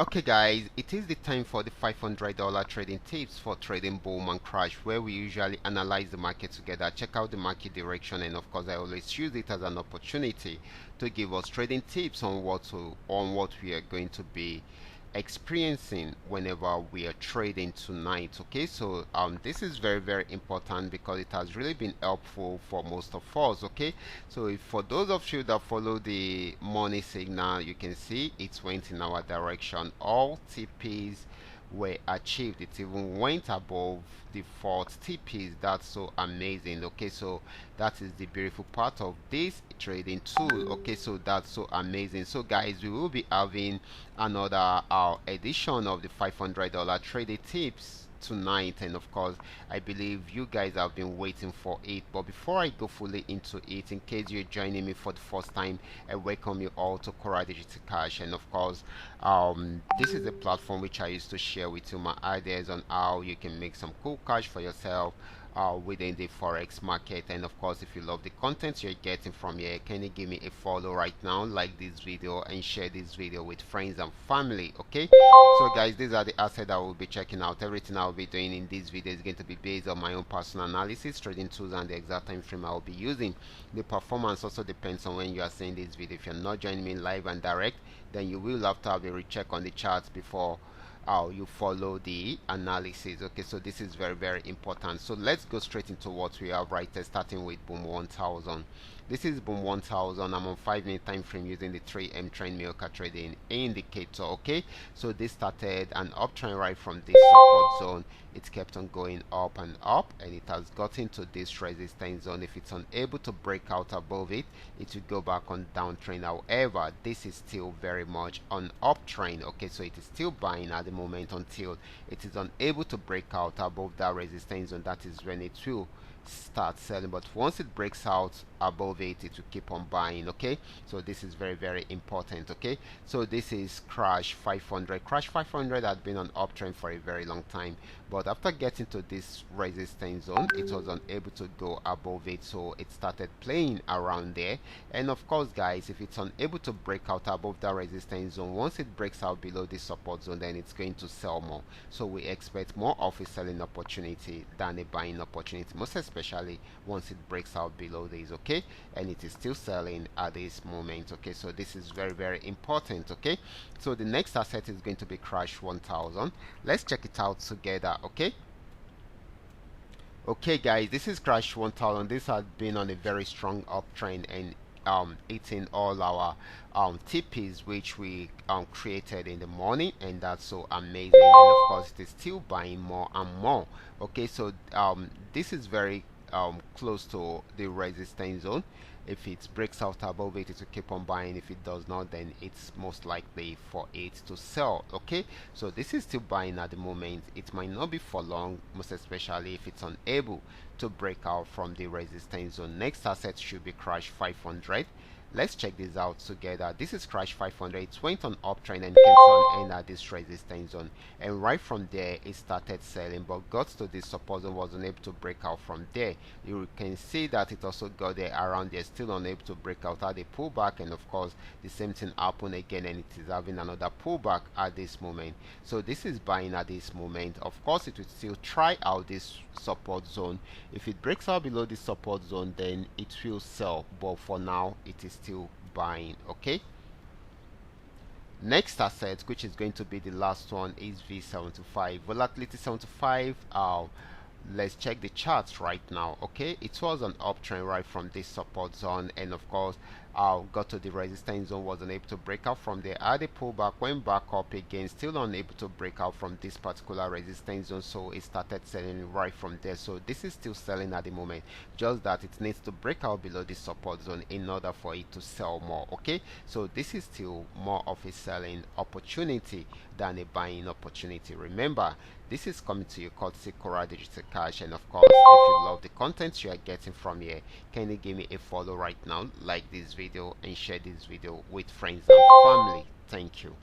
Okay guys, it is the time for the $500 trading tips for trading boom and crash, where we usually analyze the market together, check out the market direction, and of course I always use it as an opportunity to give us trading tips on what we are going to be experiencing whenever we are trading tonight. Okay, so this is very important because it has really been helpful for most of us. Okay, so if for those of you that follow the money signal, you can see it went in our direction. All TPs were achieved. It even went above the fourth TPs. That's so amazing. Okay, so that is the beautiful part of this trading tool. Okay, so that's so amazing. So guys, we will be having another edition of the $500 trading tips tonight, and of course I believe you guys have been waiting for it. But before I go fully into it, in case you're joining me for the first time, I welcome you all to Qora Digital Cash. And of course, this is a platform which I used to share with you my ideas on how you can make some cool cash for yourself within the forex market. And of course, if you love the content you're getting from here, can you give me a follow right now, like this video, and share this video with friends and family? Okay, so guys, these are the assets I will be checking out. Everything I'll be doing in this video is going to be based on my own personal analysis, trading tools, and the exact time frame I'll be using. The performance also depends on when you are seeing this video. If you're not joining me live and direct, then you will have to have a recheck on the charts before you follow the analysis. Okay, so this is very important. So let's go straight into what we have right there, starting with boom 1000. This is boom 1000. I'm on 5-minute time frame using the 3M trend Milka trading indicator. Okay, so this started an uptrend right from this support zone. It kept on going up and up, and it has gotten to this resistance zone. If it's unable to break out above it, it will go back on downtrend. However, this is still very much on uptrend. Okay, so it is still buying at the moment until it is unable to break out above that resistance zone. That is when it will start selling. But once it breaks out above it, it will keep on buying. Okay, so this is very important. Okay, so this is crash 500. Crash 500 had been on uptrend for a very long time, but after getting to this resistance zone, it was unable to go above it, so it started playing around there. And of course guys, if it's unable to break out above that resistance zone, once it breaks out below this support zone, then it's going to sell more. So we expect more of a selling opportunity than a buying opportunity, most especially once it breaks out below this. Okay, and it is still selling at this moment. Okay, so this is very important. Okay, so the next asset is going to be crash 1000. Let's check it out together. Okay guys, this is crash 1000. This has been on a very strong uptrend and eating all our TPs which we created in the morning, and that's so amazing. And of course it is still buying more and more. Okay, so this is very close to the resistance zone. If it breaks out above it, it will keep on buying. If it does not, then it's most likely for it to sell. Okay, so this is still buying at the moment. It might not be for long, most especially if it's unable to break out from the resistance zone. Next asset should be crash 500. Let's check this out together. This is crash 500. It went on uptrend and came on end at this resistance zone, and right from there it started selling, but got to this support zone, was unable to break out from there. You can see that it also got there around there, still unable to break out, at a pullback, and of course the same thing happened again, and it is having another pullback at this moment. So this is buying at this moment. Of course it will still try out this support zone. If it breaks out below this support zone, then it will sell, but for now it is still buying. Okay, next asset, which is going to be the last one, is V75 volatility 75. Let's check the charts right now. Okay, it was an uptrend right from this support zone, and of course got to the resistance zone, was unable to break out from there, had a pullback, went back up again, still unable to break out from this particular resistance zone, so it started selling right from there. So this is still selling at the moment, just that it needs to break out below this support zone in order for it to sell more. Okay, so this is still more of a selling opportunity than a buying opportunity. Remember, this is coming to you courtesy Qora Digital Cash, and of course, if you love the content you are getting from here, can you give me a follow right now, like this video, and share this video with friends and family. Thank you.